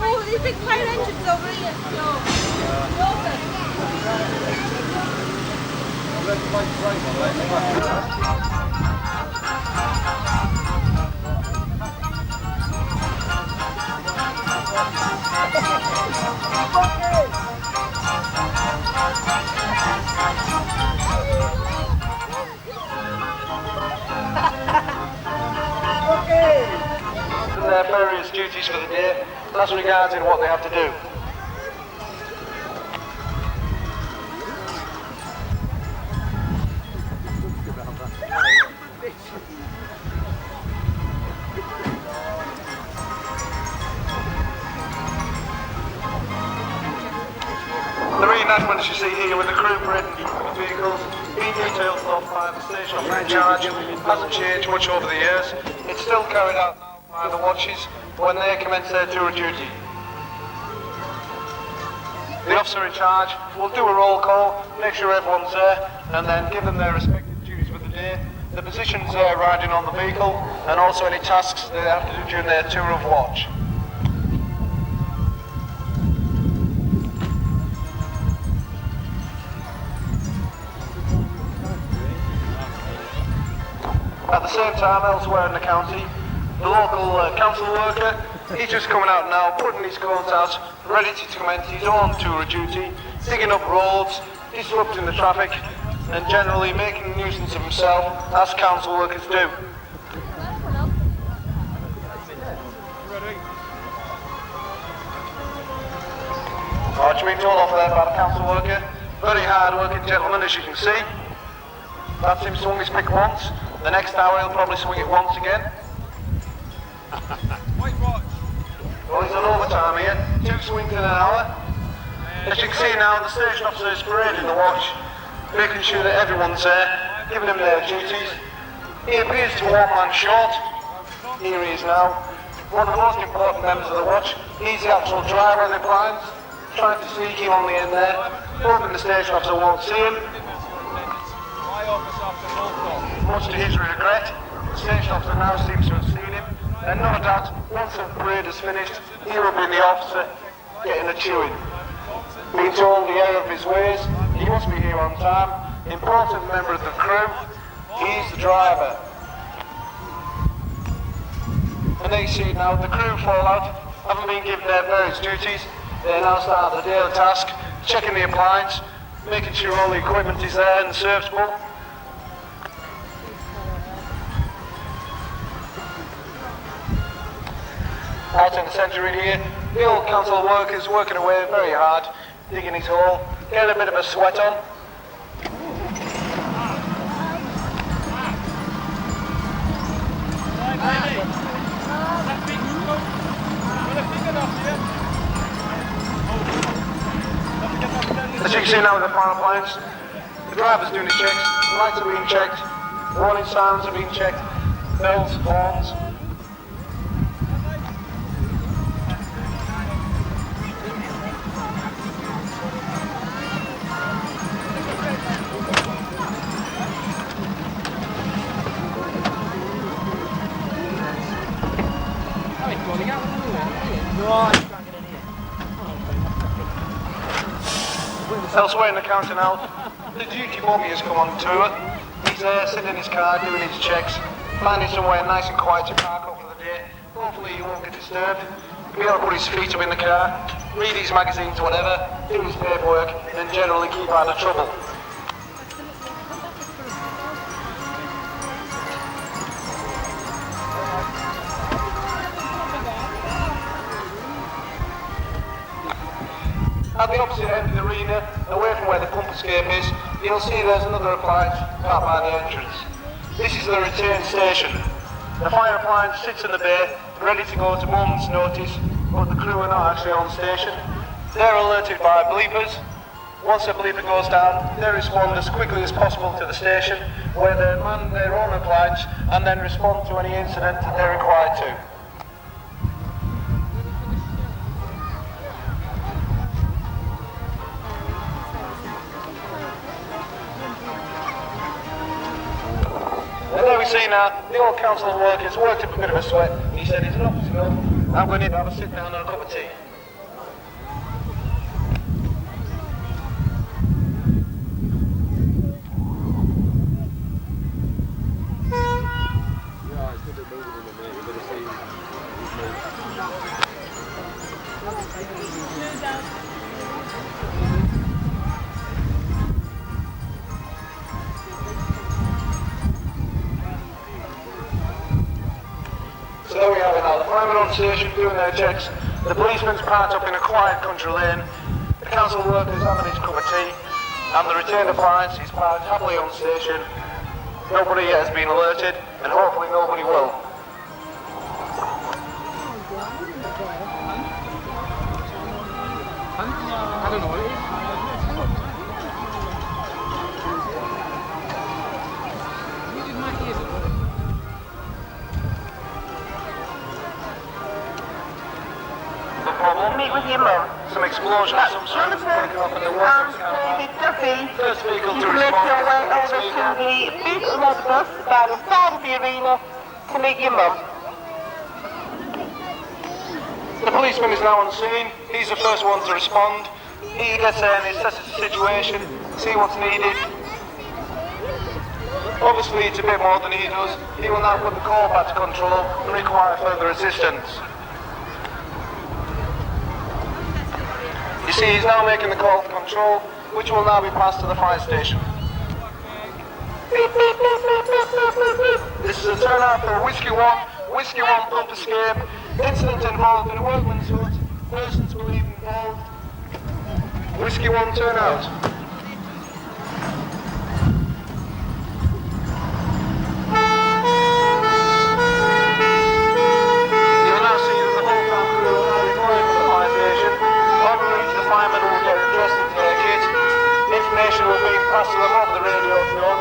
Oh, these big fire engines over here. Their various duties for the day, as regards in what they have to do. The reenactments you see here with the crew parading vehicles being detailed off by the station officer in charge hasn't changed much over the years. It's still carried out now by the watches when they commence their tour of duty. The officer in charge will do a roll call, make sure everyone's there, and then give them their respective duties for the day, the positions they're riding on the vehicle, and also any tasks they have to do during their tour of watch. At the same time, elsewhere in the county, the local council worker, he's just coming out now, putting his coat out, ready to commence his own tour of duty, digging up roads, disrupting the traffic, and generally making a nuisance of himself, as council workers do. Arch being told off there by the council worker, very hard-working gentleman, as you can see. That's him swung his pick once, the next hour he'll probably swing it once again. Well, he's on overtime here, 2 swings in an hour. As you can see now, the station officer is parading the watch, making sure that everyone's there, giving them their duties. He appears to one man short. Here he is now. One of the most important members of the watch. He's the actual driver of the appliance, trying to sneak him on the end there, hoping the station officer won't see him. Much to his regret, the station officer now seems to have seen him. And no doubt, once the parade is finished, he will be the officer getting a chewing. Being told the error of his ways, he must be here on time. Important member of the crew, he's the driver. And they see now the crew fall out, haven't been given their various duties. They now start the daily task, checking the appliance, making sure all the equipment is there and serviceable. Out in the centre in here, the old council workers working away very hard, digging his hole, getting a bit of a sweat on. As you can see now with the final appliance, the driver's doing his checks, lights are being checked, warning signs are being checked, bells, horns. Elsewhere in the county now, the duty bobby has come on tour. He's there sitting in his car doing his checks, finding somewhere nice and quiet to park up for the day. Hopefully he won't get disturbed. He'll be able to put his feet up in the car, read his magazines, whatever, do his paperwork, and generally keep out of trouble. At the opposite end of the arena, away from where the pump escape is, you'll see there's another appliance out by the entrance. This is the return station. The fire appliance sits in the bay, ready to go at a moment's notice, but the crew are not actually on station. They're alerted by bleepers, Once the bleeper goes down, they respond as quickly as possible to the station, where they man their own appliance and then respond to any incident that they're required to. And there we see now, the old council worker's worked up a bit of a sweat. He said, "It's enough, it's enough. I'm going to have a sit down and a cup of tea." So there we have it now, the firemen on station doing their checks, the policeman's parked up in a quiet country lane, the council worker's having his cup of tea, and the retained appliance is parked happily on station. Nobody yet has been alerted, and hopefully nobody will. I don't know what it is. You did my ears up. Meet with your mum. Some explosion of some sort is breaking up in the workers' car park. First vehicle to respond. Make your way over to the big red bus by the side of the arena to meet your mum. The policeman is now on scene. He's the first one to respond. He gets there and assesses the situation, see what's needed. Obviously it's a bit more than he does. He will now put the call back to control and require further assistance. You see, he's now making the call to control, which will now be passed to the fire station. This is a turnout for Whiskey 1 pump escape, incident involved in a workman's hut, persons believed involved. Whiskey 1 turnout. You'll now see that the whole town crew are now required for the fire station. On route, the firemen will get dressed into their kit. Information will be passed to them over the radio phone.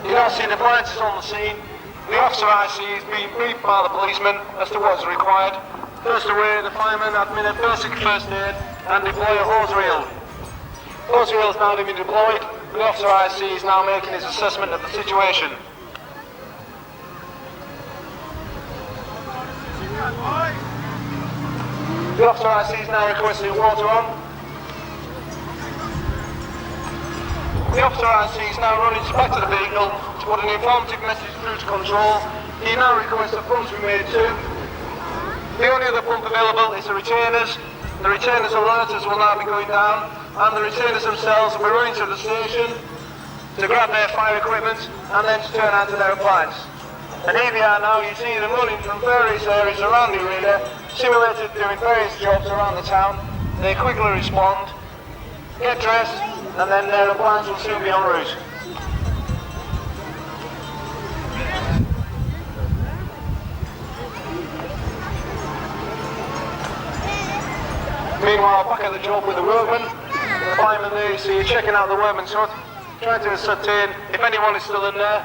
You now see the appliances on the scene. The officer I see is being briefed by the policeman as to what is required. First away, the firemen administer basic first aid and deploy a hose reel. Hose reel is now being deployed. The officer I see is now making his assessment of the situation. The officer I see is now requesting water on. The officer I see is now running back to the vehicle to put an informative message through to control. He now requests that pumps be made too. The only other pump available is the retainers. The retainers alerters will now be going down, and the retainers themselves will be running to the station to grab their fire equipment and then to turn out to their appliance. And here they are now. You see them running from various areas around the arena, simulated doing various jobs around the town. They quickly respond, get dressed, and then their appliance will soon be en route. Meanwhile, back at the job with the workmen, the fireman there, you see, checking out the workman's hut, trying to ascertain if anyone is still in there.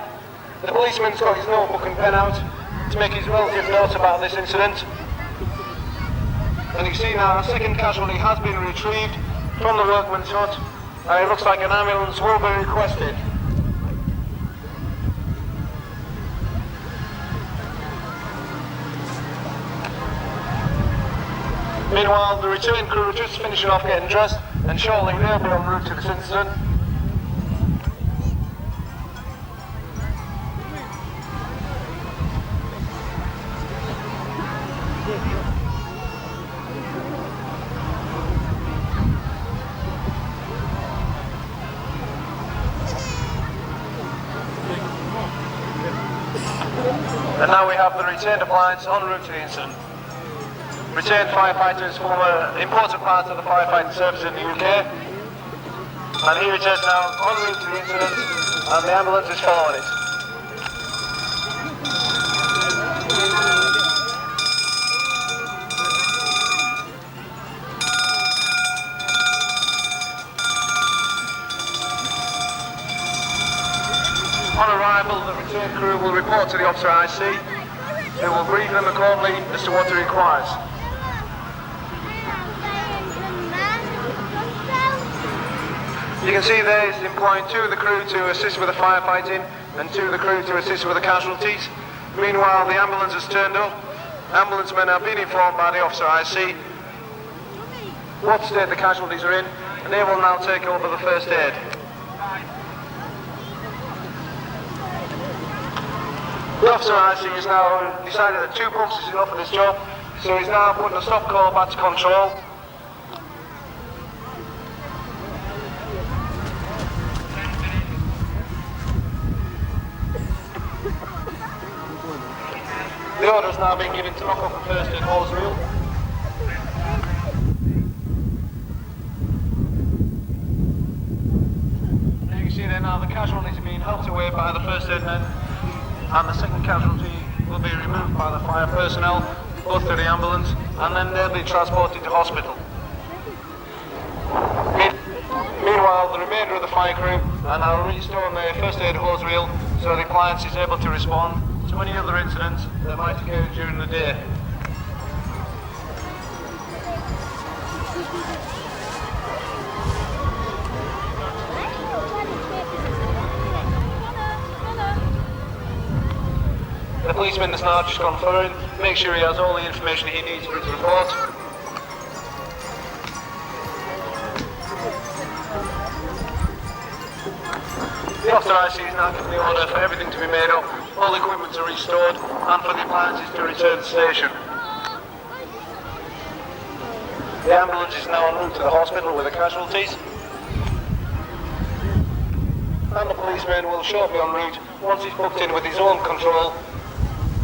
The policeman's got his notebook and pen out to make his relative notes about this incident. And you see now, a second casualty has been retrieved from the workman's hut, and it looks like an ambulance will be requested. Meanwhile, the return crew are just finishing off getting dressed, and shortly they'll be en route to this incident. And now we have the retained appliance en route to the incident. Retained firefighters form an important part of the firefighting service in the UK. And here it is now, en route to the incident, and the ambulance is following it. On arrival, the return crew will report to the officer IC, who will brief them accordingly as to what he requires. You can see there he's employing 2 of the crew to assist with the firefighting and 2 of the crew to assist with the casualties. Meanwhile, the ambulance has turned up. Ambulance men have been informed by the officer IC what state the casualties are in, and they will now take over the first aid. The officer IC has now decided that 2 pumps is enough for this job, so he's now putting a stop call back to control. The order has now been given to knock off the first aid hose reel. As you can see there now, the casualties are being helped away by the first aid men, and the second casualty will be removed by the fire personnel, both to the ambulance, and then they'll be transported to hospital. Meanwhile, the remainder of the fire crew are now restoring their first aid hose reel so the appliance is able to respond to any other incidents that might occur during the day. The policeman has now just gone for him, make sure he has all the information he needs for his report. The officer IC is now giving the order for everything to be made up, all the equipment to be restored, and for the appliances to return to the station. The ambulance is now en route to the hospital with the casualties. And the policeman will shortly en route, once he's booked in with his own control,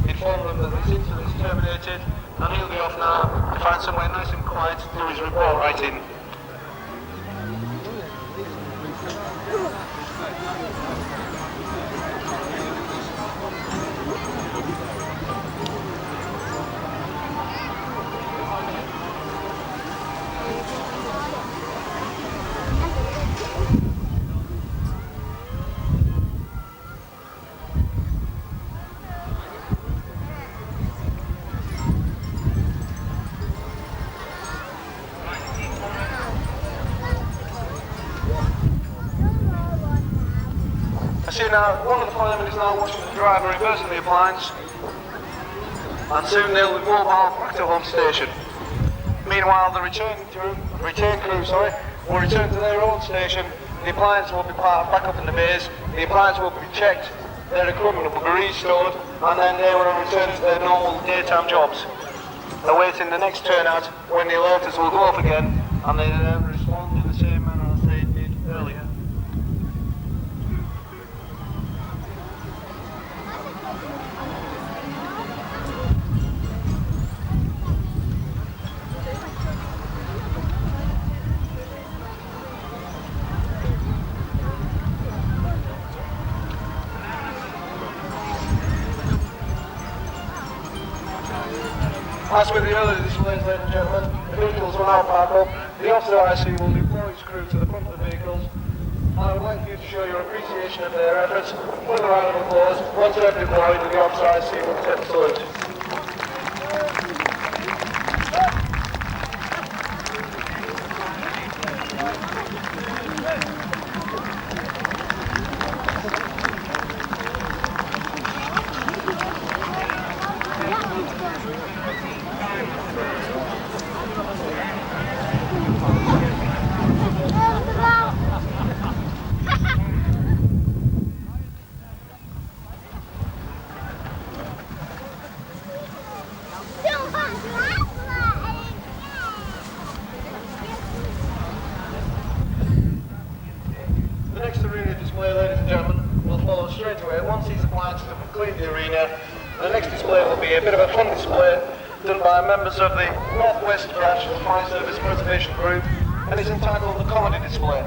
inform them that this incident is terminated, and he'll be off now to find somewhere nice and quiet to do his report writing. I see now one of the firemen is now watching the driver reversing the appliance, and soon they'll be mobile back to home station. Meanwhile, the return crew will return to their own station. The appliance will be parked back up in the bays, the appliance will be checked, their equipment will be restored, and then they will return to their normal daytime jobs, awaiting the next turnout when the alerters will go off again, and they then respond in the same manner as they did earlier. As with the other displays, ladies and gentlemen, the vehicles will now park up. The officer IC will deploy his crew to the front of the vehicles. I would like you to show your appreciation of their efforts with a round of applause. Once they're deployed, the officer IC will take the salute. Ladies and gentlemen, will follow straight away once these appliances have cleaned the arena. The next display will be a bit of a fun display done by members of the North West branch of the Fire Service Preservation Group and is entitled The Comedy Display.